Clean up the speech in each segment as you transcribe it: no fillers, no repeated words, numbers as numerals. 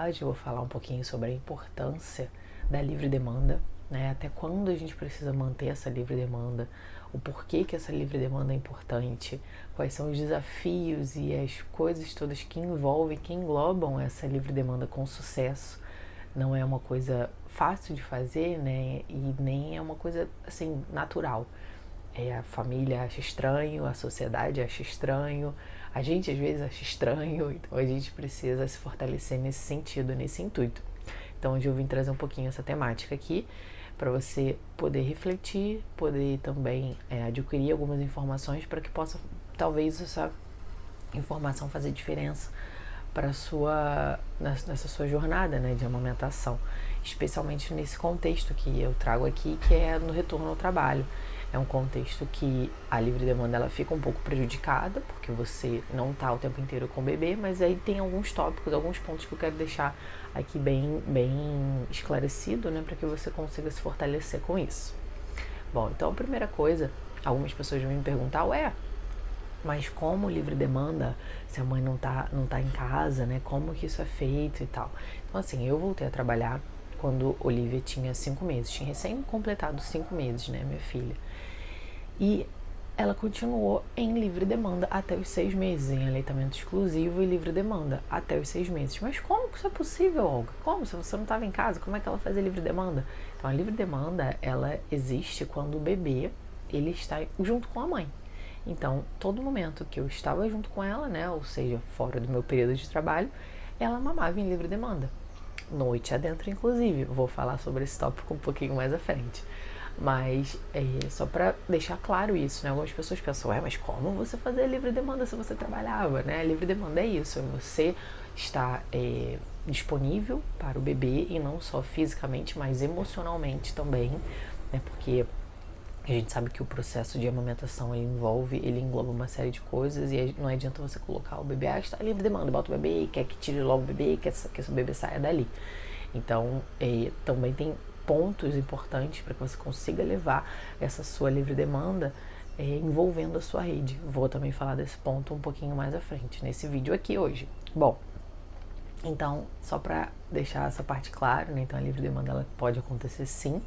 verdade, eu vou falar um pouquinho sobre a importância da livre demanda, né? Até quando a gente precisa manter essa livre demanda, o porquê que essa livre demanda é importante, quais são os desafios e as coisas todas que envolvem, que englobam essa livre demanda com sucesso. Não é uma coisa fácil de fazer, né? E nem é uma coisa assim natural. A família acha estranho, a sociedade acha estranho, a gente às vezes acha estranho, então a gente precisa se fortalecer nesse sentido, nesse intuito. Então hoje eu vim trazer um pouquinho essa temática aqui para você poder refletir, poder também adquirir algumas informações para que possa talvez essa informação fazer diferença para nessa sua jornada, né, de amamentação, especialmente nesse contexto que eu trago aqui, que é no retorno ao trabalho. É um contexto que a livre demanda ela fica um pouco prejudicada, porque você não está o tempo inteiro com o bebê, mas aí tem alguns tópicos, alguns pontos que eu quero deixar aqui bem esclarecido, né, para que você consiga se fortalecer com isso. Bom, então a primeira coisa, algumas pessoas vão me perguntar, mas como livre demanda, se a mãe não tá em casa, né? Como que isso é feito e tal. Então, assim, eu voltei a trabalhar quando Olivia tinha 5 meses. Tinha recém completado 5 meses, né, minha filha. E ela continuou em livre demanda até os 6 meses, em aleitamento exclusivo e livre demanda até os 6 meses. Mas como que isso é possível, Olga? Como? Se você não estava em casa, como é que ela fazia livre demanda? Então, a livre demanda, ela existe quando o bebê, ele está junto com a mãe. Então, todo momento que eu estava junto com ela, né, ou seja, fora do meu período de trabalho, ela mamava em livre demanda. Noite adentro, inclusive. Vou falar sobre esse tópico um pouquinho mais à frente. Mas, só para deixar claro isso, né, algumas pessoas pensam, mas como você fazia livre demanda se você trabalhava, né? Livre demanda é isso, é você estar disponível para o bebê e não só fisicamente, mas emocionalmente também, né, porque a gente sabe que o processo de amamentação ele engloba uma série de coisas e não adianta você colocar o bebê, está livre demanda, bota o bebê, quer que tire logo o bebê, quer que esse bebê saia dali. Então, também tem pontos importantes para que você consiga levar essa sua livre demanda envolvendo a sua rede. Vou também falar desse ponto um pouquinho mais à frente, nesse vídeo aqui hoje. Bom, então, só para deixar essa parte clara, né? Então a livre demanda ela pode acontecer sim,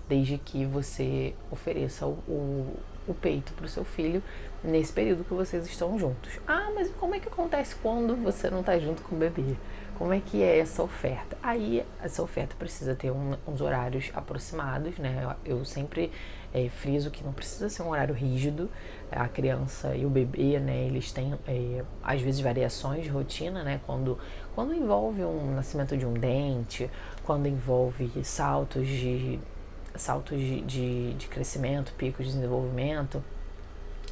desde que você ofereça o peito para o seu filho nesse período que vocês estão juntos. Mas como é que acontece quando você não está junto com o bebê? Como é que é essa oferta? Aí, essa oferta precisa ter uns horários aproximados, né? Eu sempre friso que não precisa ser um horário rígido. A criança e o bebê, né, eles têm, às vezes, variações de rotina, né? Quando envolve um nascimento de um dente, quando envolve saltos de crescimento, picos de desenvolvimento.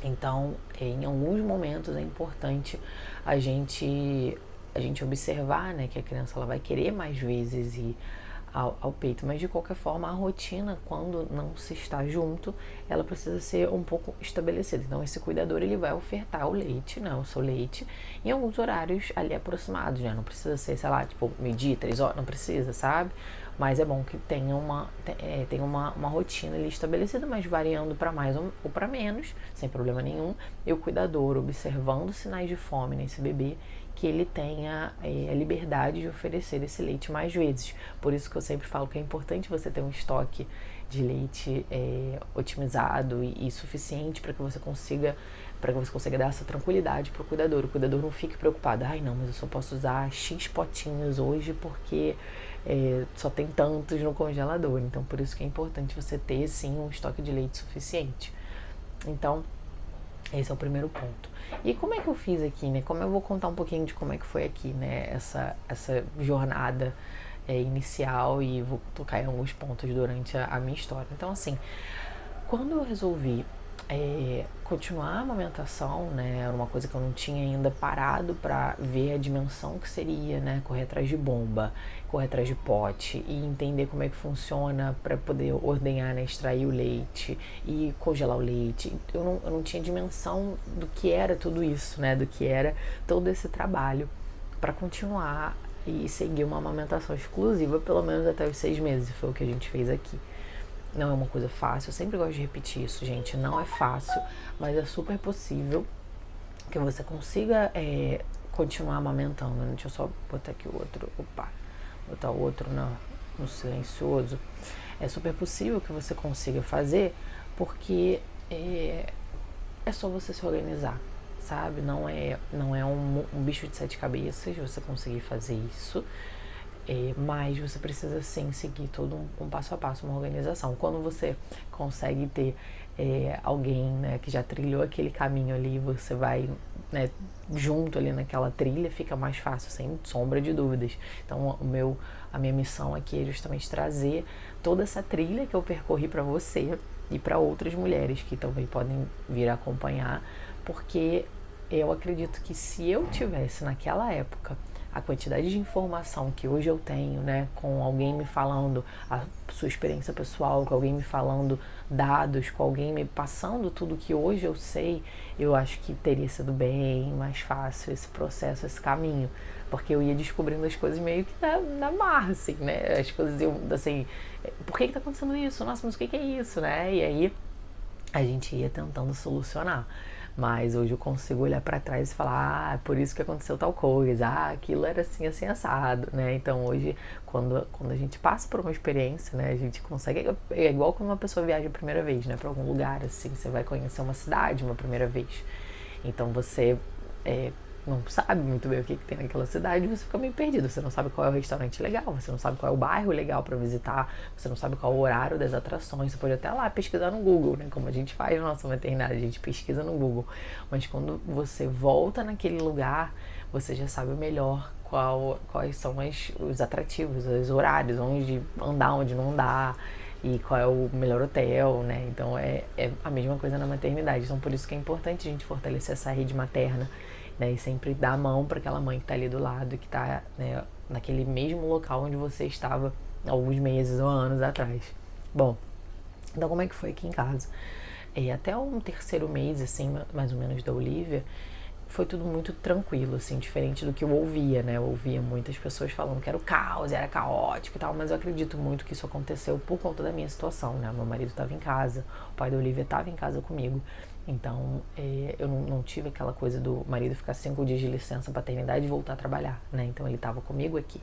Então, em alguns momentos é importante a gente observar, né, que a criança ela vai querer mais vezes ir ao peito, mas de qualquer forma a rotina, quando não se está junto, ela precisa ser um pouco estabelecida. Então esse cuidador ele vai ofertar o leite, né, o seu leite, em alguns horários ali aproximados, né, não precisa ser, sei lá, tipo meio-dia, 3 horas, não precisa, sabe? Mas é bom que tenha uma rotina ali estabelecida, mas variando para mais ou para menos, sem problema nenhum, e o cuidador observando sinais de fome nesse bebê, que ele tenha a liberdade de oferecer esse leite mais vezes. Por isso que eu sempre falo que é importante você ter um estoque de leite otimizado e suficiente para que você consiga dar essa tranquilidade para o cuidador. O cuidador não fique preocupado, não, mas eu só posso usar X potinhos hoje porque só tem tantos no congelador. Então por isso que é importante você ter sim um estoque de leite suficiente. Então esse é o primeiro ponto. E como é que eu fiz aqui, né? Como eu vou contar um pouquinho de como é que foi aqui, né? Essa jornada inicial, e vou tocar em alguns pontos durante a minha história. Então, assim, quando eu resolvi continuar a amamentação, né, era uma coisa que eu não tinha ainda parado para ver a dimensão que seria, né, correr atrás de bomba, correr atrás de pote e entender como é que funciona para poder ordenhar, né, extrair o leite e congelar o leite. Eu não tinha dimensão do que era tudo isso, né, do que era todo esse trabalho para continuar e seguir uma amamentação exclusiva pelo menos até os 6 meses, foi o que a gente fez aqui. Não é uma coisa fácil, eu sempre gosto de repetir isso, gente, não é fácil, mas é super possível que você consiga continuar amamentando. Deixa eu só botar aqui o outro, botar o outro no silencioso. É super possível que você consiga fazer, porque é só você se organizar, sabe? Não é um bicho de 7 cabeças você conseguir fazer isso. Mas você precisa sim seguir todo um passo a passo, uma organização. Quando você consegue ter alguém, né, que já trilhou aquele caminho ali, você vai, né, junto ali naquela trilha, fica mais fácil, sem sombra de dúvidas. Então a minha missão aqui é justamente trazer toda essa trilha que eu percorri para você e para outras mulheres que também podem vir acompanhar, porque eu acredito que se eu tivesse naquela época a quantidade de informação que hoje eu tenho, né, com alguém me falando a sua experiência pessoal, com alguém me falando dados, com alguém me passando tudo que hoje eu sei, eu acho que teria sido bem mais fácil esse processo, esse caminho, porque eu ia descobrindo as coisas meio que na marra, assim, né, as coisas iam, assim, por que tá acontecendo isso? Nossa, mas o que é isso, né, e aí a gente ia tentando solucionar. Mas hoje eu consigo olhar para trás e falar, por isso que aconteceu tal coisa, aquilo era assim, assim, assado, né? Então hoje, quando a gente passa por uma experiência, né, a gente consegue, é igual quando uma pessoa viaja a primeira vez, né, para algum lugar, assim, você vai conhecer uma cidade uma primeira vez. Então você não sabe muito bem o que tem naquela cidade, você fica meio perdido, você não sabe qual é o restaurante legal, você não sabe qual é o bairro legal para visitar, você não sabe qual é o horário das atrações, você pode até lá pesquisar no Google, né, como a gente faz na nossa maternidade, a gente pesquisa no Google, mas quando você volta naquele lugar, você já sabe melhor quais são os atrativos, os horários, onde andar, onde não andar, e qual é o melhor hotel, né? Então é a mesma coisa na maternidade. Então por isso que é importante a gente fortalecer essa rede materna, né? E sempre dar a mão para aquela mãe que está ali do lado, que está, né, naquele mesmo local onde você estava alguns meses ou anos atrás. Bom, então como é que foi aqui em casa? Até um terceiro mês, assim, mais ou menos, da Olivia, foi tudo muito tranquilo, assim, diferente do que eu ouvia, né? Eu ouvia muitas pessoas falando que era o caos, era caótico e tal, mas eu acredito muito que isso aconteceu por conta da minha situação, né? Meu marido estava em casa, o pai da Olivia estava em casa comigo, então eu não tive aquela coisa do marido ficar 5 dias de licença paternidade e voltar a trabalhar, né? Então ele estava comigo aqui,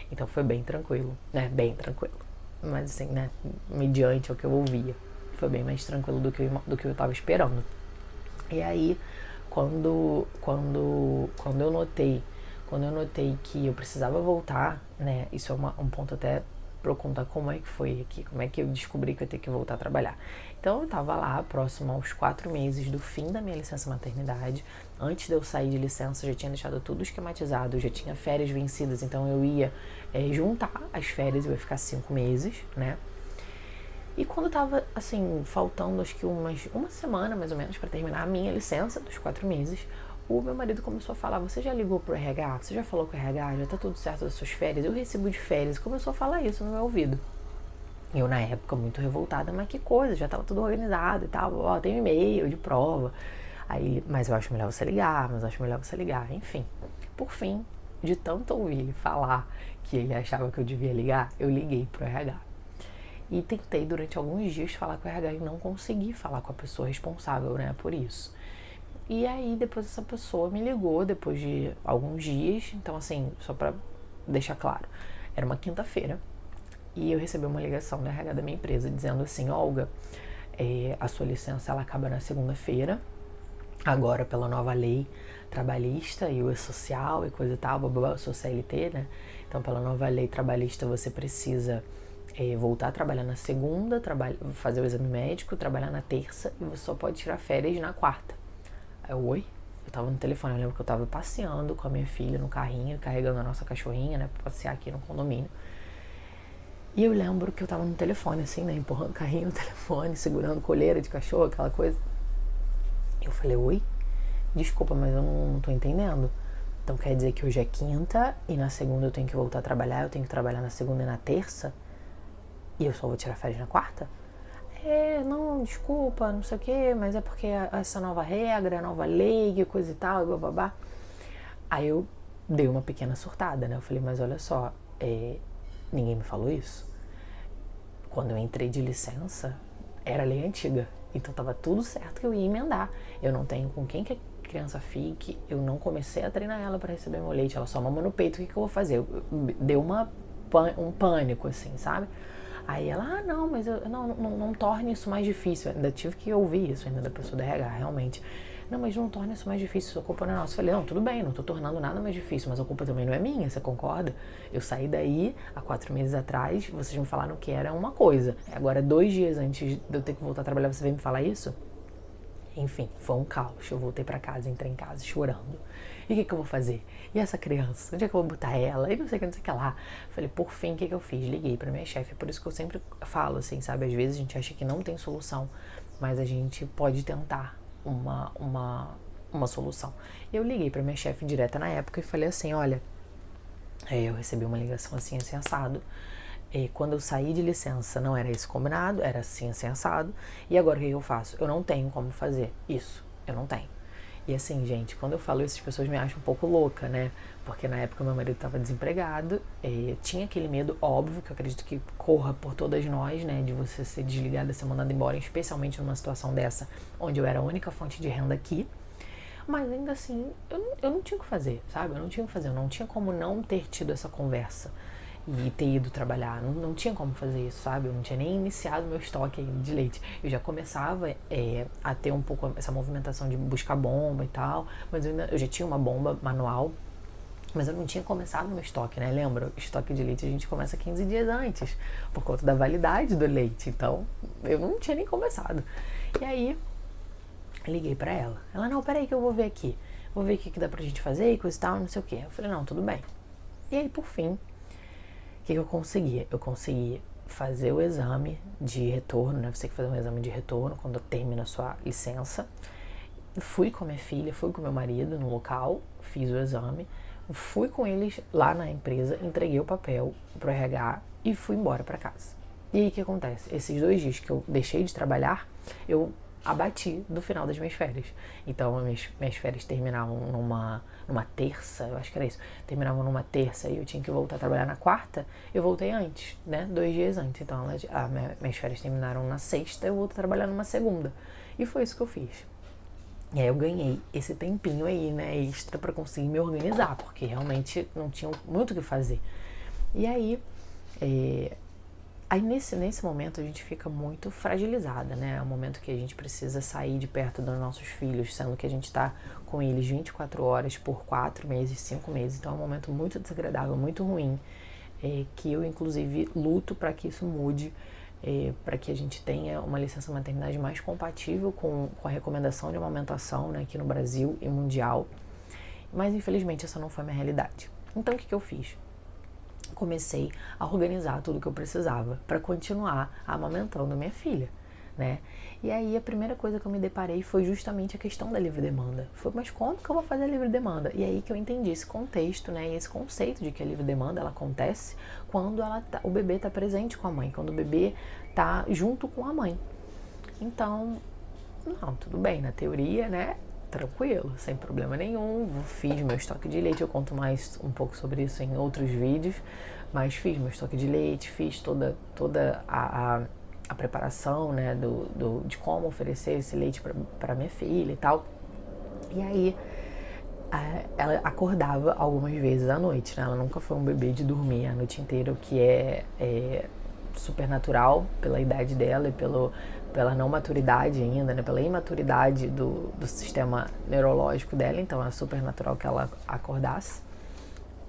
então foi bem tranquilo, né? Bem tranquilo, mas assim, né? Mediante o que eu ouvia, foi bem mais tranquilo do que eu estava esperando. E aí, quando eu notei que eu precisava voltar, né, isso é um ponto até para eu contar como é que foi aqui, como é que eu descobri que eu ia ter que voltar a trabalhar. Então eu estava lá, próximo aos 4 meses do fim da minha licença maternidade. Antes de eu sair de licença, eu já tinha deixado tudo esquematizado, eu já tinha férias vencidas, então eu ia juntar as férias, eu ia ficar 5 meses, né. E quando tava, assim, faltando acho que uma semana mais ou menos para terminar a minha licença dos 4 meses, o meu marido começou a falar, você já ligou pro RH? Você já falou com o RH? Já tá tudo certo das suas férias? Eu recibo de férias. E começou a falar isso no meu ouvido. Eu, na época, muito revoltada, mas que coisa, já tava tudo organizado e tal, ó, tem e-mail de prova. Aí ele, mas eu acho melhor você ligar, enfim. Por fim, de tanto ouvir ele falar que ele achava que eu devia ligar, eu liguei pro RH. E tentei durante alguns dias falar com o RH e não consegui falar com a pessoa responsável, né, por isso. E aí depois essa pessoa me ligou depois de alguns dias, então assim, só pra deixar claro, era uma quinta-feira e eu recebi uma ligação da RH da minha empresa dizendo assim, Olga, a sua licença ela acaba na segunda-feira, agora pela nova lei trabalhista e o social e coisa e tal, eu sou CLT, né, então pela nova lei trabalhista você precisa voltar a trabalhar na segunda, fazer o exame médico, trabalhar na terça e você só pode tirar férias na quarta. Aí eu, oi? Eu tava no telefone, eu lembro que eu tava passeando com a minha filha no carrinho, carregando a nossa cachorrinha, né, pra passear aqui no condomínio. E eu lembro que eu tava no telefone, assim, né, empurrando o carrinho no telefone, segurando coleira de cachorro, aquela coisa. Eu falei, oi? Desculpa, mas eu não tô entendendo. Então quer dizer que hoje é quinta e na segunda eu tenho que voltar a trabalhar, eu tenho que trabalhar na segunda e na terça? E eu só vou tirar férias na quarta? Não, desculpa, não sei o que, mas é porque essa nova regra, nova lei, coisa e tal, e bababá. Aí eu dei uma pequena surtada, né? Eu falei, mas olha só, ninguém me falou isso. Quando eu entrei de licença, era lei antiga. Então tava tudo certo que eu ia emendar. Eu não tenho com quem que a criança fique, eu não comecei a treinar ela para receber meu leite, ela só mama no peito, o que eu vou fazer? Deu uma um pânico, assim, sabe? Aí ela, não, mas eu não torne isso mais difícil. Eu ainda tive que ouvir isso ainda da pessoa da RH, realmente. Não, mas não torne isso mais difícil, a culpa não é nossa. Eu falei, não, tudo bem, não tô tornando nada mais difícil, mas a culpa também não é minha, você concorda? Eu saí daí há 4 meses atrás, vocês me falaram que era uma coisa. Agora, 2 dias antes de eu ter que voltar a trabalhar, você veio me falar isso? Enfim, foi um caos. Eu voltei pra casa, entrei em casa chorando. E o que eu vou fazer? E essa criança? Onde é que eu vou botar ela? E não sei o que, não sei o que lá. Falei, por fim, o que eu fiz? Liguei pra minha chefe. Por isso que eu sempre falo, assim, sabe? Às vezes a gente acha que não tem solução, mas a gente pode tentar uma solução. Eu liguei pra minha chefe direta na época e falei assim, olha, eu recebi uma ligação assim assado. Quando eu saí de licença não era isso combinado, era assim assado. E agora o que eu faço? Eu não tenho como fazer isso, eu não tenho. E assim, gente, quando eu falo isso, as pessoas me acham um pouco louca, né? Porque na época meu marido estava desempregado, tinha aquele medo óbvio, que eu acredito que corra por todas nós, né? De você ser desligada, ser mandada embora, especialmente numa situação dessa, onde eu era a única fonte de renda aqui. Mas ainda assim, eu não tinha o que fazer, sabe? Eu não tinha o que fazer, eu não tinha como não ter tido essa conversa e ter ido trabalhar. Não tinha como fazer isso, sabe? Eu não tinha nem iniciado meu estoque de leite. Eu já começava a ter um pouco essa movimentação de buscar bomba e tal, mas eu já tinha uma bomba manual, mas eu não tinha começado meu estoque, né? Lembra? O estoque de leite a gente começa 15 dias antes, por conta da validade do leite. Então, eu não tinha nem começado. E aí, liguei pra ela. Ela, não, peraí que eu vou ver aqui. Vou ver o que dá pra gente fazer e coisa e tal, não sei o quê. Eu falei, não, tudo bem. E aí, por fim, o que eu consegui? Eu consegui fazer o exame de retorno, né? Você tem que fazer um exame de retorno quando termina a sua licença. Fui com a minha filha, fui com meu marido no local, fiz o exame, fui com eles lá na empresa, entreguei o papel pro RH e fui embora pra casa. E aí o que acontece? Esses 2 dias que eu deixei de trabalhar, eu abati do final das minhas férias. Então, minhas férias terminavam numa terça, eu acho que era isso. Terminavam numa terça e eu tinha que voltar a trabalhar na quarta. Eu voltei antes, né? 2 dias antes. Então, minhas férias terminaram na sexta, eu voltei a trabalhar numa segunda. E foi isso que eu fiz. E aí eu ganhei esse tempinho aí, né, extra pra conseguir me organizar, porque realmente não tinha muito o que fazer. E aí, nesse momento a gente fica muito fragilizada, né? É um momento que a gente precisa sair de perto dos nossos filhos, sendo que a gente tá com eles 24 horas por 4 meses, 5 meses. Então é um momento muito desagradável, muito ruim, que eu inclusive luto para que isso mude, para que a gente tenha uma licença maternidade mais compatível com a recomendação de amamentação, né, aqui no Brasil e mundial. Mas infelizmente essa não foi a minha realidade. Então o que eu fiz? Comecei a organizar tudo que eu precisava para continuar amamentando minha filha, né? E aí a primeira coisa que eu me deparei foi justamente a questão da livre demanda. Foi, mas como que eu vou fazer a livre demanda? E aí que eu entendi esse contexto, né? E esse conceito de que a livre demanda ela acontece quando o bebê está presente com a mãe, quando o bebê está junto com a mãe. Então, não, tudo bem, na teoria, né? Tranquilo, sem problema nenhum. Fiz meu estoque de leite, eu conto mais um pouco sobre isso em outros vídeos, mas fiz meu estoque de leite, fiz toda a preparação, né, de como oferecer esse leite para minha filha e tal. E aí ela acordava algumas vezes à noite, né? Ela nunca foi um bebê de dormir a noite inteira, o que é super natural pela idade dela e pela não maturidade ainda, né? Pela imaturidade do sistema neurológico dela. Então é super natural que ela acordasse.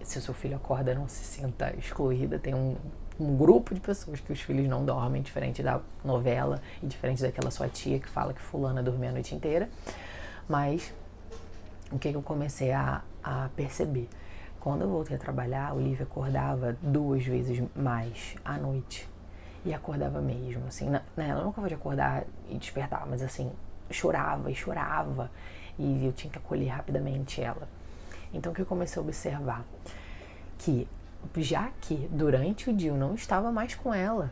Se o seu filho acorda, não se sinta excluída. Tem um grupo de pessoas que os filhos não dormem, diferente da novela e diferente daquela sua tia que fala que fulana dormia a noite inteira. Mas o que eu comecei a perceber? Quando eu voltei a trabalhar, a Olivia acordava 2 vezes mais à noite. E acordava mesmo, assim, né? Ela nunca foi de acordar e despertar, mas assim, chorava e chorava. E eu tinha que acolher rapidamente ela. Então o que eu comecei a observar? Que já que durante o dia eu não estava mais com ela,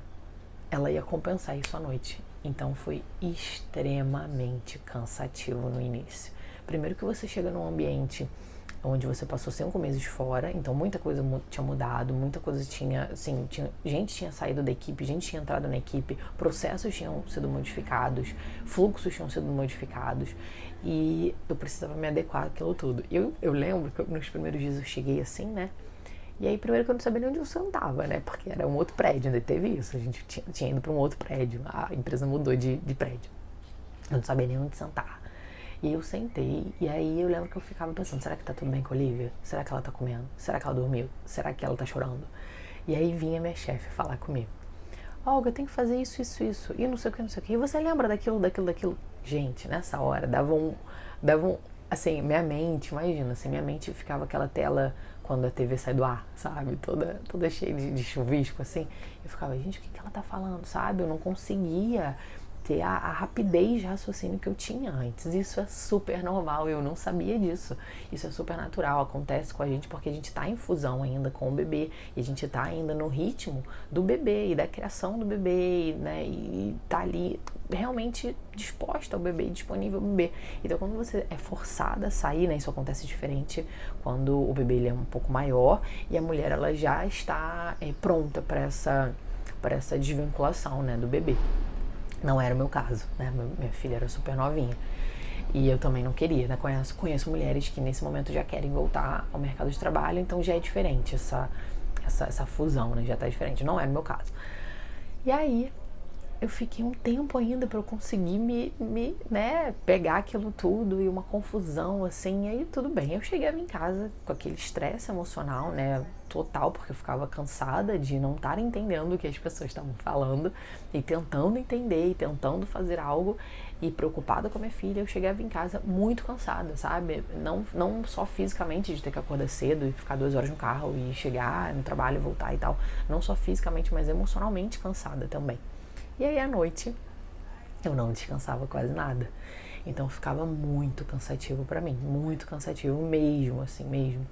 ela ia compensar isso à noite. Então foi extremamente cansativo no início. Primeiro que você chega num ambiente onde você passou 5 meses fora, então muita coisa tinha mudado, muita coisa gente tinha saído da equipe, gente tinha entrado na equipe, processos tinham sido modificados, fluxos tinham sido modificados, e eu precisava me adequar àquilo tudo. Eu lembro que nos primeiros dias eu cheguei assim, né, E aí, primeiro que eu não sabia nem onde eu sentava, né? Porque era um outro prédio, ainda teve isso. A gente tinha ido para um outro prédio. A empresa mudou de prédio. Eu não sabia nem onde sentar. E eu sentei, e aí eu lembro que eu ficava pensando, será que tá tudo bem com a Olivia? Será que ela tá comendo? Será que ela dormiu? Será que ela tá chorando? E aí vinha minha chefe falar comigo. Olga, tem que fazer isso, isso, isso. E não sei o que, não sei o que. E você lembra daquilo, daquilo, daquilo? Gente, nessa hora, assim, minha mente, imagina, assim, minha mente ficava aquela tela quando a TV sai do ar, sabe? Toda cheia de chuvisco, assim. Eu ficava, gente, o que ela tá falando, sabe? Eu não conseguia ter a rapidez de raciocínio que eu tinha antes. Isso é super normal, eu não sabia disso. Isso é super natural, acontece com a gente porque a gente está em fusão ainda com o bebê e a gente está ainda no ritmo do bebê e da criação do bebê, né? E tá ali realmente disposta ao bebê, disponível ao bebê. Então, quando você é forçada a sair, né? Isso acontece diferente quando o bebê ele é um pouco maior e a mulher ela já está pronta para essa desvinculação, né, do bebê. Não era o meu caso, né? Minha filha era super novinha. E eu também não queria, né? Conheço mulheres que nesse momento já querem voltar ao mercado de trabalho, então já é diferente essa fusão, né? Já tá diferente. Não era o meu caso. E aí, eu fiquei um tempo ainda para eu conseguir né, pegar aquilo tudo e uma confusão, assim, e aí tudo bem. Eu chegava em casa com aquele estresse emocional, né, total, porque eu ficava cansada de não estar entendendo o que as pessoas estavam falando e tentando entender e tentando fazer algo e preocupada com a minha filha. Eu chegava em casa muito cansada, sabe? Não só fisicamente de ter que acordar cedo e ficar 2 horas no carro e chegar no trabalho e voltar e tal. Não só fisicamente, mas emocionalmente cansada também. E aí à noite eu não descansava quase nada. Então ficava muito cansativo para mim, muito cansativo mesmo, assim mesmo.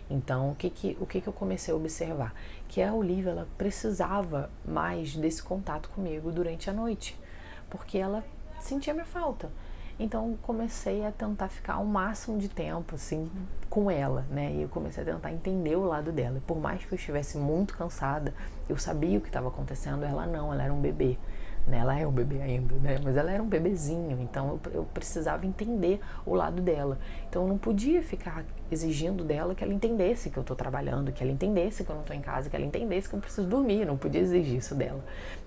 Então o que eu comecei a observar? Que a Olivia ela precisava mais desse contato comigo durante a noite, porque ela sentia minha falta. Então comecei a tentar ficar o máximo de tempo assim com ela, né? E eu comecei a tentar entender o lado dela. E por mais que eu estivesse muito cansada, eu sabia o que estava acontecendo. Ela era um bebê, né? Ela é um bebê ainda, né? Mas ela era um bebezinho, então eu precisava entender o lado dela. Então eu não podia ficar exigindo dela que ela entendesse que eu tô trabalhando, que ela entendesse que eu não tô em casa, que ela entendesse que eu preciso dormir. Eu não podia exigir isso dela.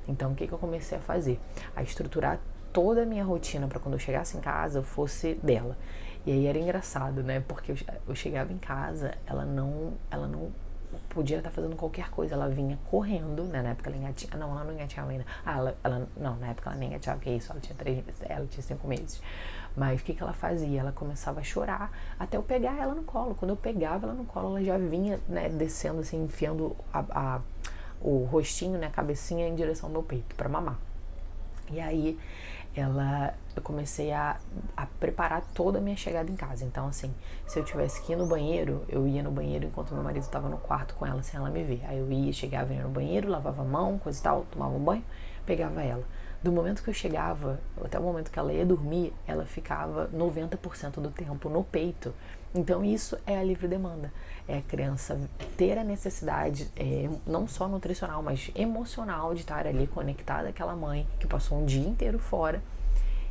Então o que eu comecei a fazer? A estruturar toda a minha rotina para quando eu chegasse em casa eu fosse dela. E aí era engraçado, né? Porque eu chegava em casa, ela não podia estar fazendo qualquer coisa, ela vinha correndo, né? Na época ela engatinhava, não, ela não engatinhava ainda. Não, na época ela nem engatinhava, que isso, ela tinha 3 meses, ela tinha 5 meses. Mas o que ela fazia? Ela começava a chorar até eu pegar ela no colo. Quando eu pegava ela no colo, ela já vinha, né, descendo assim, enfiando o rostinho, né, a cabecinha em direção ao meu peito para mamar. E aí eu comecei a preparar toda a minha chegada em casa. Então, assim, se eu tivesse que ir no banheiro, eu ia no banheiro enquanto meu marido estava no quarto com ela, sem ela me ver. Aí eu chegava, ia no banheiro, lavava a mão, coisa e tal, tomava um banho, pegava ela. Do momento que eu chegava, até o momento que ela ia dormir, ela ficava 90% do tempo no peito. Então isso é a livre demanda. É a criança ter a necessidade, não só nutricional, mas emocional de estar ali conectada àquela mãe que passou um dia inteiro fora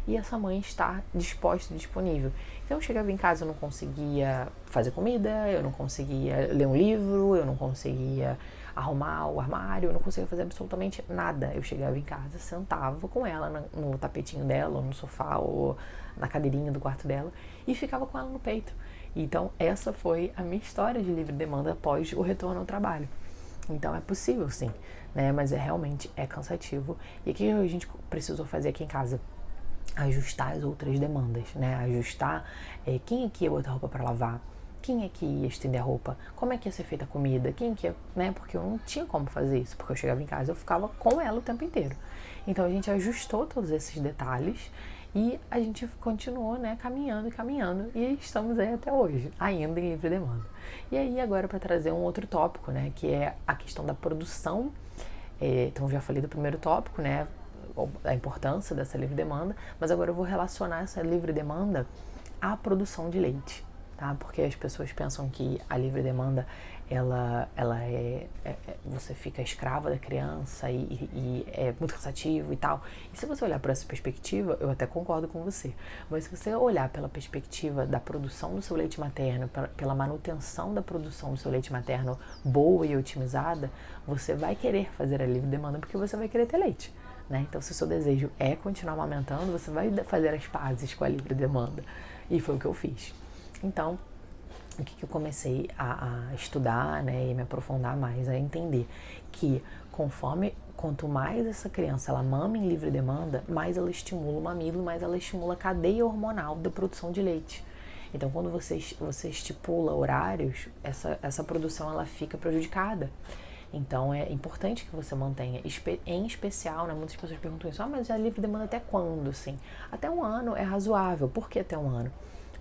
e essa mãe estar disposta e disponível. Então eu chegava em casa, eu não conseguia fazer comida, eu não conseguia ler um livro, eu não conseguia arrumar o armário, eu não conseguia fazer absolutamente nada. Eu chegava em casa, sentava com ela no tapetinho dela, ou no sofá, ou na cadeirinha do quarto dela e ficava com ela no peito. Então essa foi a minha história de livre demanda após o retorno ao trabalho. Então é possível sim, né? Mas realmente é cansativo. E o que a gente precisou fazer aqui em casa? Ajustar as outras demandas, né? Ajustar quem é que ia botar roupa para lavar, quem é que ia estender a roupa, como é que ia ser feita a comida, quem que ia, né? Porque eu não tinha como fazer isso, porque eu chegava em casa e eu ficava com ela o tempo inteiro. Então a gente ajustou todos esses detalhes e a gente continuou, né, caminhando e estamos aí até hoje, ainda em livre demanda. E aí agora para trazer um outro tópico, né, que é a questão da produção. Então já falei do primeiro tópico, né, a importância dessa livre demanda, mas agora eu vou relacionar essa livre demanda à produção de leite. tá? Porque as pessoas pensam que a livre demanda você fica escrava da criança e é muito cansativo e tal. E se você olhar por essa perspectiva, eu até concordo com você, mas se você olhar pela perspectiva da produção do seu leite materno, pela manutenção da produção do seu leite materno boa e otimizada, você vai querer fazer a livre demanda porque você vai querer ter leite, né? Então, se o seu desejo é continuar amamentando, você vai fazer as pazes com a livre demanda. E foi o que eu fiz. Então, o que eu comecei a estudar, né, e me aprofundar mais, a entender que quanto mais essa criança ela mama em livre demanda, mais ela estimula o mamilo, mais ela estimula a cadeia hormonal da produção de leite. Então, quando você estipula horários, essa produção ela fica prejudicada. Então, é importante que você mantenha, em especial, né, muitas pessoas perguntam isso, mas a livre demanda até quando, assim? Até 1 ano é razoável. Por que até 1 ano?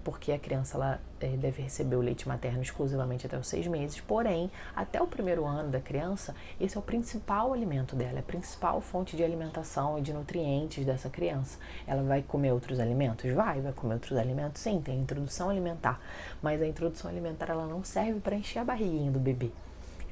Porque a criança ela deve receber o leite materno exclusivamente até os 6 meses, porém, até o 1º ano da criança, esse é o principal alimento dela, é a principal fonte de alimentação e de nutrientes dessa criança. Ela vai comer outros alimentos? Vai comer outros alimentos, sim, tem a introdução alimentar, mas a introdução alimentar ela não serve para encher a barriguinha do bebê.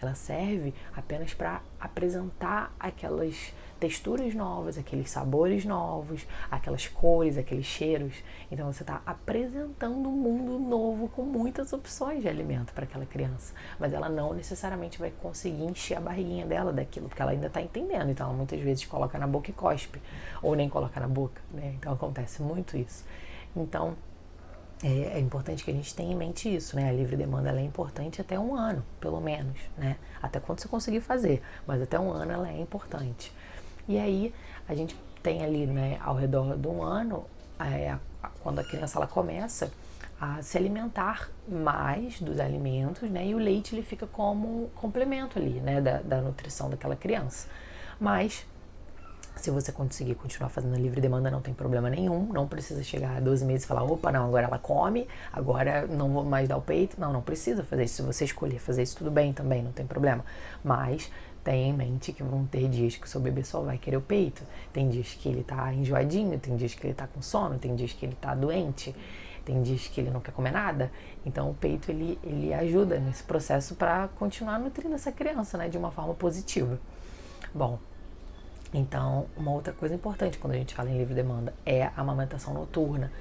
Ela serve apenas para apresentar aquelas texturas novas, aqueles sabores novos, aquelas cores, aqueles cheiros. Então você está apresentando um mundo novo com muitas opções de alimento para aquela criança. Mas ela não necessariamente vai conseguir encher a barriguinha dela daquilo, porque ela ainda está entendendo. Então ela muitas vezes coloca na boca e cospe, ou nem coloca na boca, né? Então acontece muito isso. Então é importante que a gente tenha em mente isso, né? A livre demanda ela é importante até 1 ano, pelo menos, né? Até quando você conseguir fazer, mas até 1 ano ela é importante. E aí a gente tem ali, né, ao redor de 1 ano, quando a criança ela começa a se alimentar mais dos alimentos, né? E o leite ele fica como um complemento ali, né, da nutrição daquela criança. Mas se você conseguir continuar fazendo a livre demanda, não tem problema nenhum. Não precisa chegar a 12 meses e falar, opa, não, agora ela come, agora não vou mais dar o peito. Não precisa fazer isso. Se você escolher fazer isso, tudo bem também, não tem problema. Mas tenha em mente que vão ter dias que o seu bebê só vai querer o peito. Tem dias que ele tá enjoadinho, tem dias que ele tá com sono, tem dias que ele tá doente, tem dias que ele não quer comer nada. Então o peito ele ajuda nesse processo para continuar nutrindo essa criança, né, de uma forma positiva. Bom, então, uma outra coisa importante quando a gente fala em livre demanda é a amamentação noturna.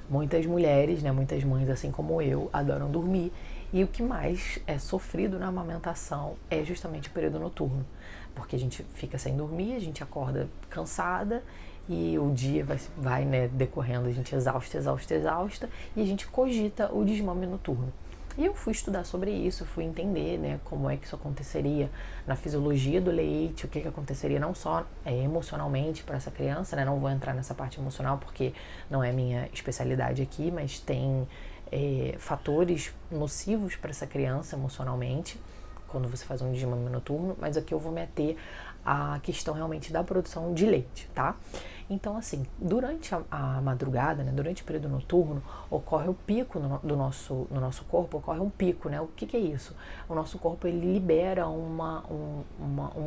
Muitas mulheres, né, muitas mães, assim como eu, adoram dormir. E o que mais é sofrido na amamentação é justamente o período noturno. Porque a gente fica sem dormir, a gente acorda cansada e o dia vai né, decorrendo, a gente exausta, e a gente cogita o desmame noturno. E eu fui estudar sobre isso, fui entender, né, como é que isso aconteceria na fisiologia do leite, o que aconteceria não só emocionalmente para essa criança, né, não vou entrar nessa parte emocional porque não é minha especialidade aqui, mas tem fatores nocivos para essa criança emocionalmente, quando você faz um desmame noturno, mas aqui eu vou me ater à questão realmente da produção de leite, tá? Então, assim, durante a madrugada, né, durante o período noturno, ocorre o pico no nosso corpo, ocorre um pico, né? O que é isso? O nosso corpo, ele libera um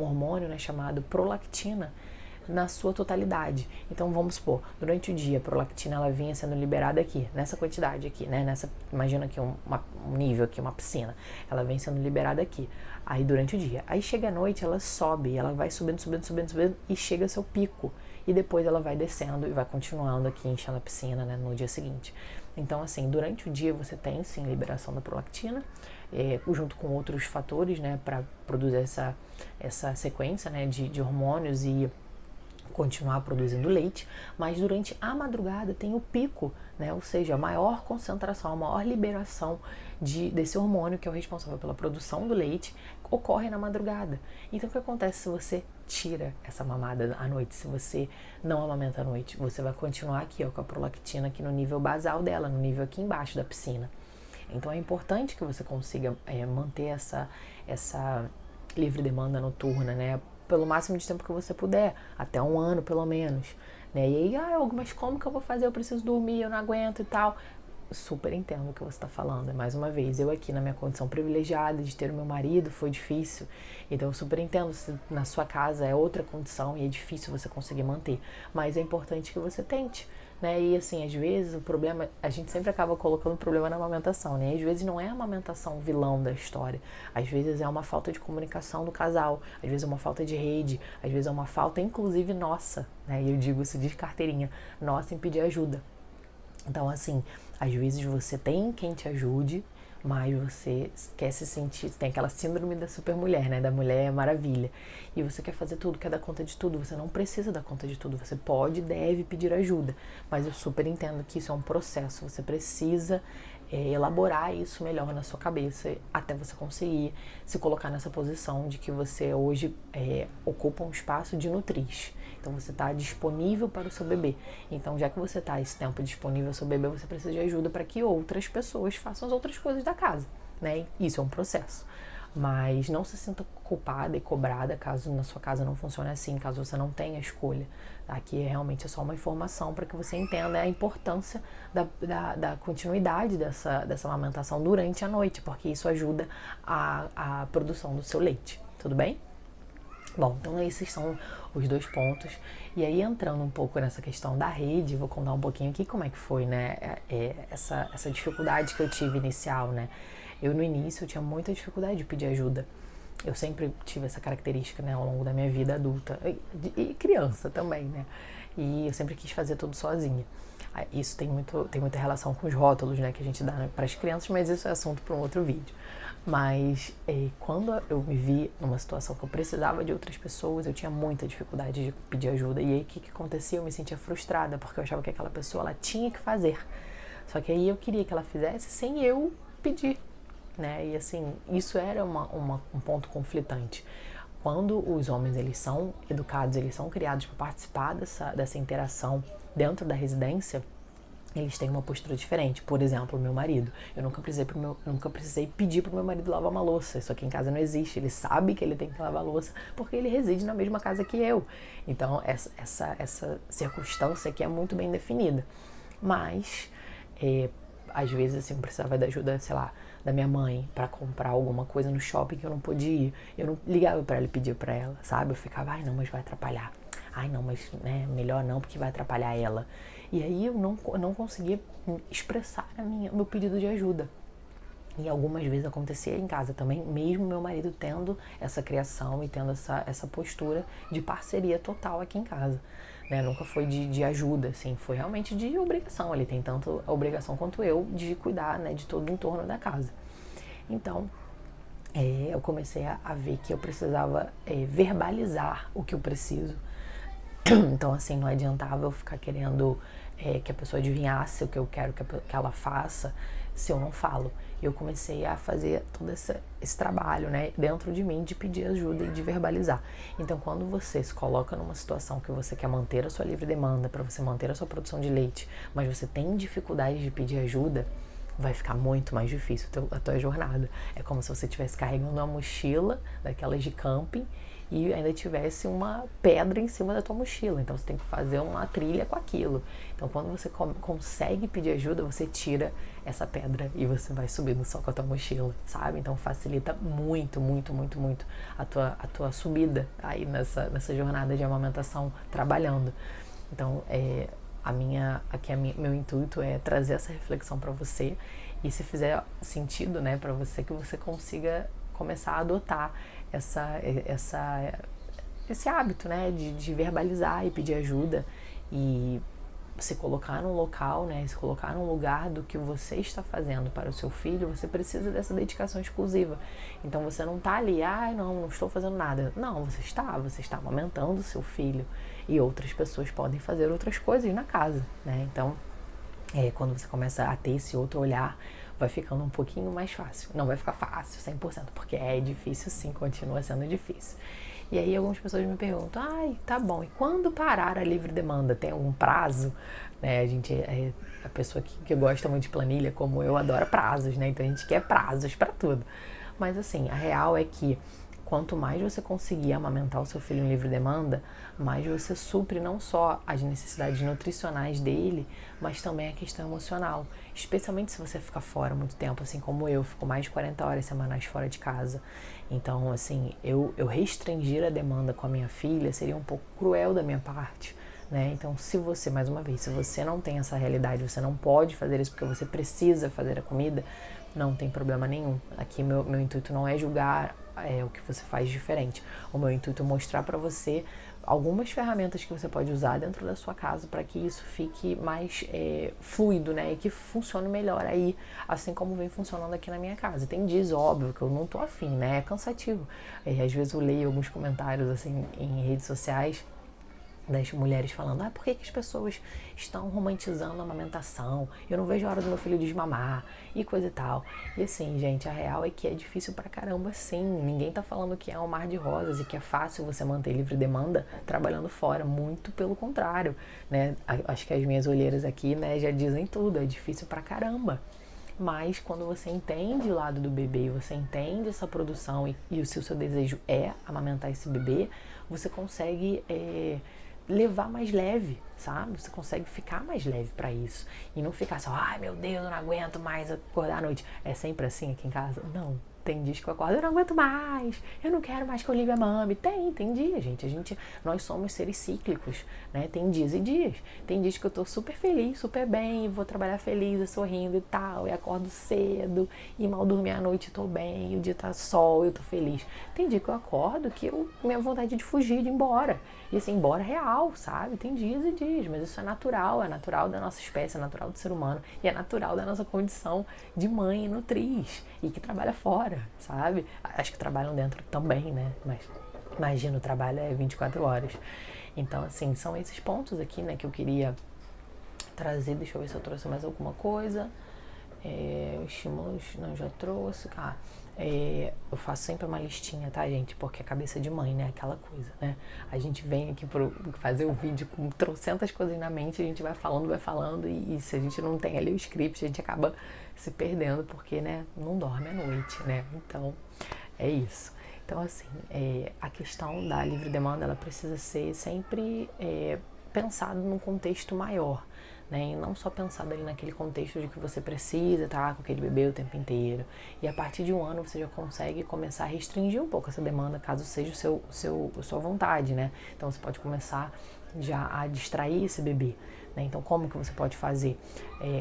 hormônio, né, chamado prolactina, na sua totalidade. Então, vamos supor, durante o dia, a prolactina, ela vinha sendo liberada aqui, nessa quantidade aqui, né? Imagina aqui um nível aqui, uma piscina. Ela vem sendo liberada aqui, aí durante o dia. Aí chega à noite, ela sobe, ela vai subindo e chega ao seu pico. E depois ela vai descendo e vai continuando aqui, enchendo a piscina, né, no dia seguinte. Então, assim, durante o dia você tem, sim, liberação da prolactina, junto com outros fatores, né, para produzir essa sequência, né, de hormônios e continuar produzindo leite, mas durante a madrugada tem o pico, né? Ou seja, a maior concentração, a maior liberação desse hormônio que é o responsável pela produção do leite ocorre na madrugada. Então o que acontece se você tira essa mamada à noite, se você não amamenta à noite? Você vai continuar aqui, ó, com a prolactina aqui no nível basal dela, no nível aqui embaixo da piscina. Então é importante que você consiga manter essa livre demanda noturna, né? Pelo máximo de tempo que você puder, até 1 ano pelo menos, né? E aí, mas como que eu vou fazer? Eu preciso dormir, eu não aguento e tal. Super entendo o que você está falando. Mais uma vez, eu aqui na minha condição privilegiada de ter o meu marido, foi difícil. Então eu super entendo se na sua casa é outra condição e é difícil você conseguir manter. Mas é importante que você tente, né? E assim, às vezes o problema, a gente sempre acaba colocando o problema na amamentação, né? E às vezes não é a amamentação vilão da história, às vezes é uma falta de comunicação do casal, às vezes é uma falta de rede, às vezes é uma falta, inclusive, nossa, né? E eu digo isso de carteirinha, nossa, em pedir ajuda. Então, assim, às vezes você tem quem te ajude, mas você quer se sentir, tem aquela síndrome da supermulher, né, da Mulher Maravilha, e você quer fazer tudo, quer dar conta de tudo. Você não precisa dar conta de tudo, você pode e deve pedir ajuda, mas eu super entendo que isso é um processo, você precisa elaborar isso melhor na sua cabeça até você conseguir se colocar nessa posição de que você hoje ocupa um espaço de nutriz. Então você está disponível para o seu bebê. Então, já que você está esse tempo disponível ao seu bebê, você precisa de ajuda para que outras pessoas façam as outras coisas da casa, né? Isso é um processo. Mas não se sinta culpada e cobrada caso na sua casa não funcione assim, caso você não tenha escolha. Aqui realmente é só uma informação para que você entenda a importância da continuidade dessa amamentação durante a noite, porque isso ajuda a produção do seu leite. Tudo bem? Bom, então esses são os 2 pontos. E aí, entrando um pouco nessa questão da rede, vou contar um pouquinho aqui como é que foi, né, essa dificuldade que eu tive inicial, né. Eu, no início, eu tinha muita dificuldade de pedir ajuda. Eu sempre tive essa característica, né, ao longo da minha vida adulta e criança também, né. E eu sempre quis fazer tudo sozinha. Isso tem muita relação com os rótulos, né, que a gente dá, né, para as crianças, mas isso é assunto para um outro vídeo. Mas quando eu me vi numa situação que eu precisava de outras pessoas, eu tinha muita dificuldade de pedir ajuda. E aí o que acontecia? Eu me sentia frustrada, porque eu achava que aquela pessoa ela tinha que fazer. Só que aí eu queria que ela fizesse sem eu pedir, né? E assim, isso era um ponto conflitante. Quando os homens eles são educados, eles são criados para participar dessa interação dentro da residência, eles têm uma postura diferente. Por exemplo, o meu marido. Eu nunca precisei pedir pro meu marido lavar uma louça. Isso aqui em casa não existe. Ele sabe que ele tem que lavar a louça porque ele reside na mesma casa que eu. Então, essa circunstância aqui é muito bem definida. Mas, às vezes, assim, eu precisava da ajuda, sei lá, da minha mãe para comprar alguma coisa no shopping que eu não podia ir. Eu não ligava para ela e pedia para ela, sabe? Eu ficava, ai não, mas vai atrapalhar. Ai não, mas né, melhor não, porque vai atrapalhar ela. E aí eu não conseguia expressar meu pedido de ajuda. E algumas vezes acontecia em casa também, mesmo meu marido tendo essa criação e tendo essa postura de parceria total aqui em casa. Né? Nunca foi de ajuda, assim, foi realmente de obrigação. Ele tem tanto a obrigação quanto eu de cuidar, né, de todo o entorno da casa. Então, eu comecei a ver que eu precisava verbalizar o que eu preciso. Então, assim, não adiantava eu ficar querendo que a pessoa adivinhasse o que eu quero que ela faça se eu não falo. Eu comecei a fazer todo esse trabalho, né, dentro de mim, de pedir ajuda e de verbalizar. Então, quando você se coloca numa situação que você quer manter a sua livre demanda, para você manter a sua produção de leite, mas você tem dificuldade de pedir ajuda, vai ficar muito mais difícil a tua jornada. É como se você estivesse carregando uma mochila daquelas de camping e ainda tivesse uma pedra em cima da tua mochila. Então você tem que fazer uma trilha com aquilo. Então quando você consegue pedir ajuda, você tira essa pedra e você vai subindo só com a tua mochila, sabe? Então facilita muito, muito, muito, muito a tua subida aí nessa jornada de amamentação trabalhando. Então meu intuito é trazer essa reflexão para você e se fizer sentido, né, para você, que você consiga começar a adotar esse hábito, né, de verbalizar e pedir ajuda e se colocar num local, né, se colocar num lugar do que você está fazendo para o seu filho. Você precisa dessa dedicação exclusiva. Então você não está ali, não estou fazendo nada. Não, você está amamentando o seu filho e outras pessoas podem fazer outras coisas na casa, né? Então, quando você começa a ter esse outro olhar, vai ficando um pouquinho mais fácil. Não vai ficar fácil, 100%, porque é difícil sim, continua sendo difícil. E aí algumas pessoas me perguntam, tá bom, e quando parar a livre demanda? Tem algum prazo? Né, a pessoa que gosta muito de planilha, como eu, adora prazos, né? Então a gente quer prazos para tudo. Mas assim, a real é que quanto mais você conseguir amamentar o seu filho em livre demanda, mais você supre não só as necessidades nutricionais dele, mas também a questão emocional. Especialmente se você ficar fora muito tempo, assim como eu, fico mais de 40 horas semanais fora de casa. Então, assim, eu restringir a demanda com a minha filha seria um pouco cruel da minha parte, né? Então, se você, mais uma vez, se você não tem essa realidade, você não pode fazer isso porque você precisa fazer a comida, não tem problema nenhum. Aqui meu intuito não é julgar o que você faz diferente. O meu intuito é mostrar para você algumas ferramentas que você pode usar dentro da sua casa para que isso fique mais fluido, né? E que funcione melhor aí, assim como vem funcionando aqui na minha casa. Tem dias, óbvio, que eu não tô afim, né? É cansativo. Às vezes eu leio alguns comentários, assim, em redes sociais das mulheres falando, por que as pessoas estão romantizando a amamentação? Eu não vejo a hora do meu filho desmamar e coisa e tal. E assim, gente, a real é que é difícil pra caramba, sim. Ninguém tá falando que é um mar de rosas e que é fácil você manter livre demanda trabalhando fora. Muito pelo contrário, né? Acho que as minhas olheiras aqui, né, já dizem tudo. É difícil pra caramba. Mas quando você entende o lado do bebê, você entende essa produção e se o seu desejo é amamentar esse bebê, você consegue levar mais leve, sabe? Você consegue ficar mais leve pra isso. E não ficar só, ai meu Deus, eu não aguento mais acordar à noite. É sempre assim aqui em casa? Não. Tem dias que eu acordo, eu não aguento mais, eu não quero mais que a Olivia mame. Tem dia, gente. Nós somos seres cíclicos, né? Tem dias e dias. Tem dias que eu tô super feliz, super bem, vou trabalhar feliz, sorrindo e tal, e acordo cedo, e mal dormir à noite tô bem, e o dia tá sol, eu tô feliz. Tem dia que eu acordo que minha vontade de fugir, de ir embora. E assim, embora real, sabe? Tem dias e dias, mas isso é natural da nossa espécie, é natural do ser humano, e é natural da nossa condição de mãe e nutriz, e que trabalha fora, sabe? Acho que trabalham dentro também, né? Mas imagina, o trabalho é 24 horas. Então, assim, são esses pontos aqui, né, que eu queria trazer. Deixa eu ver se eu trouxe mais alguma coisa. Estímulos, não, já trouxe. Eu faço sempre uma listinha, tá, gente? Porque é cabeça de mãe, né? Aquela coisa, né? A gente vem aqui pra fazer o vídeo com trocentas coisas na mente, a gente vai falando, e se a gente não tem ali o script, a gente acaba se perdendo, porque, né, não dorme à noite, né? Então, é isso. Então, assim, a questão da livre demanda, ela precisa ser sempre pensada num contexto maior, né? E não só pensado ali naquele contexto de que você precisa estar com aquele bebê o tempo inteiro. E a partir de 1 ano você já consegue começar a restringir um pouco essa demanda, caso seja a sua vontade, né? Então você pode começar já a distrair esse bebê, né? Então como que você pode fazer?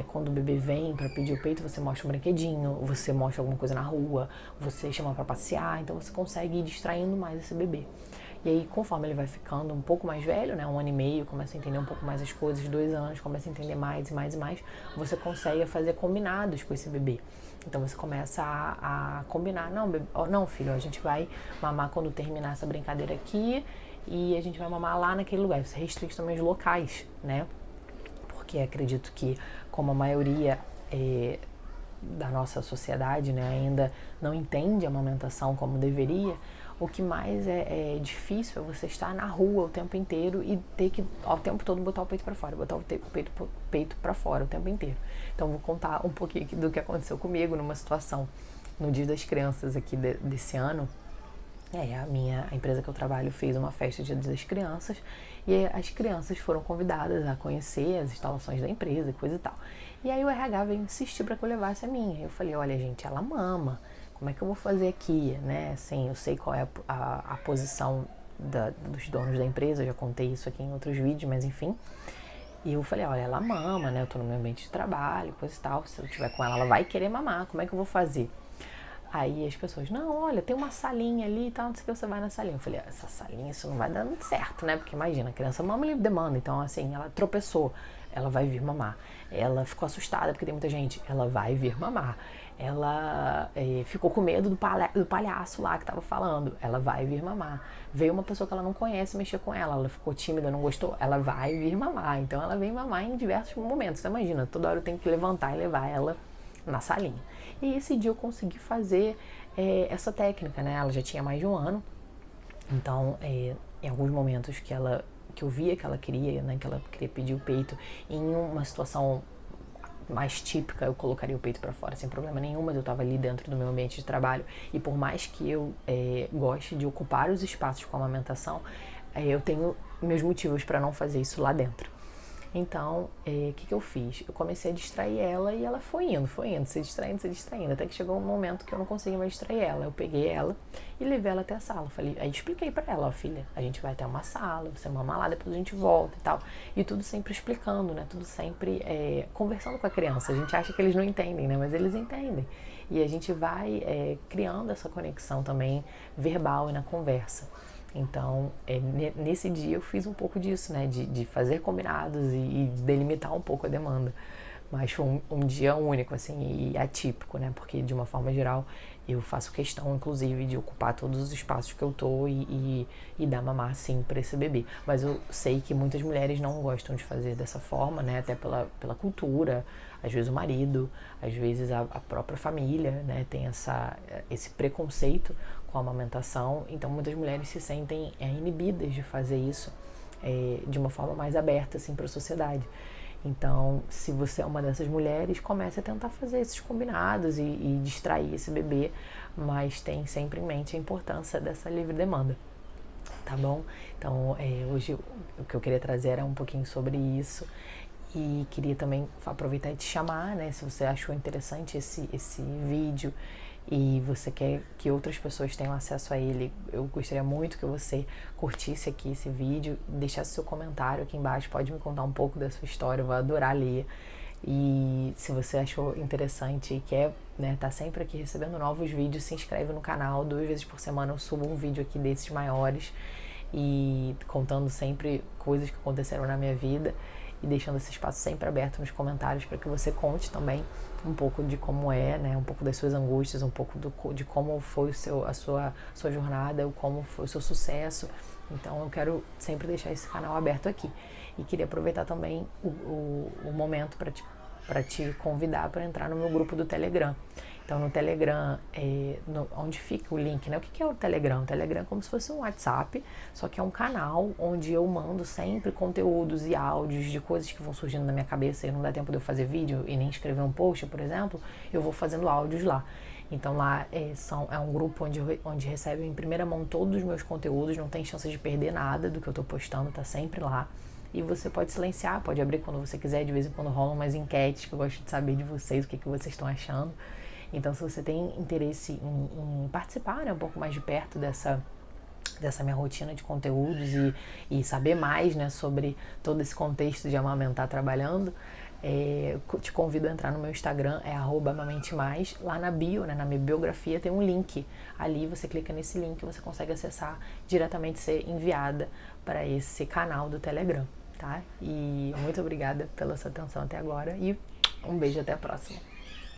Quando o bebê vem para pedir o peito, você mostra um brinquedinho, você mostra alguma coisa na rua, você chama para passear, então você consegue ir distraindo mais esse bebê. E aí, conforme ele vai ficando um pouco mais velho, né, 1 ano e meio, começa a entender um pouco mais as coisas, 2 anos, começa a entender mais, você consegue fazer combinados com esse bebê. Então você começa a combinar, não filho, a gente vai mamar quando terminar essa brincadeira aqui e a gente vai mamar lá naquele lugar. Você restringe também os locais, né? Porque acredito que, como a maioria da nossa sociedade, né, ainda não entende a amamentação como deveria, o que mais é difícil é você estar na rua o tempo inteiro e ter que, ao tempo todo, botar o peito para fora, botar o peito para fora o tempo inteiro. Então, vou contar um pouquinho do que aconteceu comigo numa situação no Dia das Crianças aqui desse ano. A empresa que eu trabalho fez uma festa de Dia das Crianças e as crianças foram convidadas a conhecer as instalações da empresa e coisa e tal. E aí o RH veio insistir para que eu levasse a minha. Eu falei, olha gente, ela mama, como é que eu vou fazer aqui, né? Assim, eu sei qual é a posição dos donos da empresa, eu já contei isso aqui em outros vídeos, mas enfim. E eu falei, olha, ela mama, né? Eu tô no meu ambiente de trabalho, coisa e tal, se eu estiver com ela, ela vai querer mamar, como é que eu vou fazer? Aí as pessoas, não, olha, tem uma salinha ali e tal, não sei o que, você vai na salinha. Eu falei, essa salinha, isso não vai dar muito certo, né? Porque imagina, a criança mama livre demanda, então assim, ela tropeçou, ela vai vir mamar. Ela ficou assustada porque tem muita gente, ela vai vir mamar. Ela ficou com medo do palhaço lá que tava falando, ela vai vir mamar. Veio uma pessoa que ela não conhece mexer com ela, ela ficou tímida, não gostou, ela vai vir mamar. Então ela vem mamar em diversos momentos, você imagina, toda hora eu tenho que levantar e levar ela na salinha. E esse dia eu consegui fazer essa técnica, né? Ela já tinha mais de 1 ano, então em alguns momentos que eu via que ela queria, né, que ela queria pedir o peito, em uma situação mais típica eu colocaria o peito para fora sem problema nenhum, mas eu estava ali dentro do meu ambiente de trabalho e por mais que eu goste de ocupar os espaços com a amamentação, eu tenho meus motivos para não fazer isso lá dentro. Então, o que eu fiz? Eu comecei a distrair ela e ela foi indo, se distraindo, até que chegou um momento que eu não conseguia mais distrair ela. Eu peguei ela e levei ela até a sala. Aí expliquei pra ela, ó, filha, a gente vai até uma sala, você mama lá, depois a gente volta e tal. E tudo sempre explicando, né? Tudo sempre conversando com a criança. A gente acha que eles não entendem, né? Mas eles entendem. E a gente vai criando essa conexão também verbal e na conversa. Então, nesse dia eu fiz um pouco disso, né? De fazer combinados e delimitar um pouco a demanda. Mas foi um dia único, assim, e atípico, né? Porque, de uma forma geral, eu faço questão, inclusive, de ocupar todos os espaços que eu tô e dar mamar, sim, para esse bebê. Mas eu sei que muitas mulheres não gostam de fazer dessa forma, né? Até pela cultura, às vezes o marido, às vezes a própria família, né? Tem esse preconceito com a amamentação. Então, muitas mulheres se sentem inibidas de fazer isso de uma forma mais aberta, assim, para a sociedade. Então, se você é uma dessas mulheres, comece a tentar fazer esses combinados e distrair esse bebê, mas tem sempre em mente a importância dessa livre demanda, tá bom? Então, hoje o que eu queria trazer era um pouquinho sobre isso e queria também aproveitar e te chamar, né? Se você achou interessante esse vídeo e você quer que outras pessoas tenham acesso a ele, eu gostaria muito que você curtisse aqui esse vídeo, deixasse seu comentário aqui embaixo, pode me contar um pouco da sua história, eu vou adorar ler. E se você achou interessante e quer, né, tá sempre aqui recebendo novos vídeos, se inscreve no canal, 2 vezes por semana eu subo um vídeo aqui desses maiores e contando sempre coisas que aconteceram na minha vida e deixando esse espaço sempre aberto nos comentários para que você conte também um pouco de como né, um pouco das suas angústias, um pouco de como foi a sua jornada, como foi o seu sucesso. Então eu quero sempre deixar esse canal aberto aqui. E queria aproveitar também o momento para te convidar para entrar no meu grupo do Telegram. Então no Telegram, onde fica o link, né? O que é o Telegram? O Telegram é como se fosse um WhatsApp, só que é um canal onde eu mando sempre conteúdos e áudios de coisas que vão surgindo na minha cabeça e não dá tempo de eu fazer vídeo e nem escrever um post, por exemplo, eu vou fazendo áudios lá. Então lá é um grupo onde recebem em primeira mão todos os meus conteúdos, não tem chance de perder nada do que eu tô postando, tá sempre lá. E você pode silenciar, pode abrir quando você quiser, de vez em quando rolam umas enquetes que eu gosto de saber de vocês, o que vocês estão achando. Então, se você tem interesse em participar, né, um pouco mais de perto dessa minha rotina de conteúdos e saber mais, né, sobre todo esse contexto de amamentar trabalhando, te convido a entrar no meu Instagram, @amamentemais. Lá na bio, né, na minha biografia, tem um link. Ali você clica nesse link e você consegue acessar diretamente, ser enviada para esse canal do Telegram, tá? E muito obrigada pela sua atenção até agora e um beijo, até a próxima.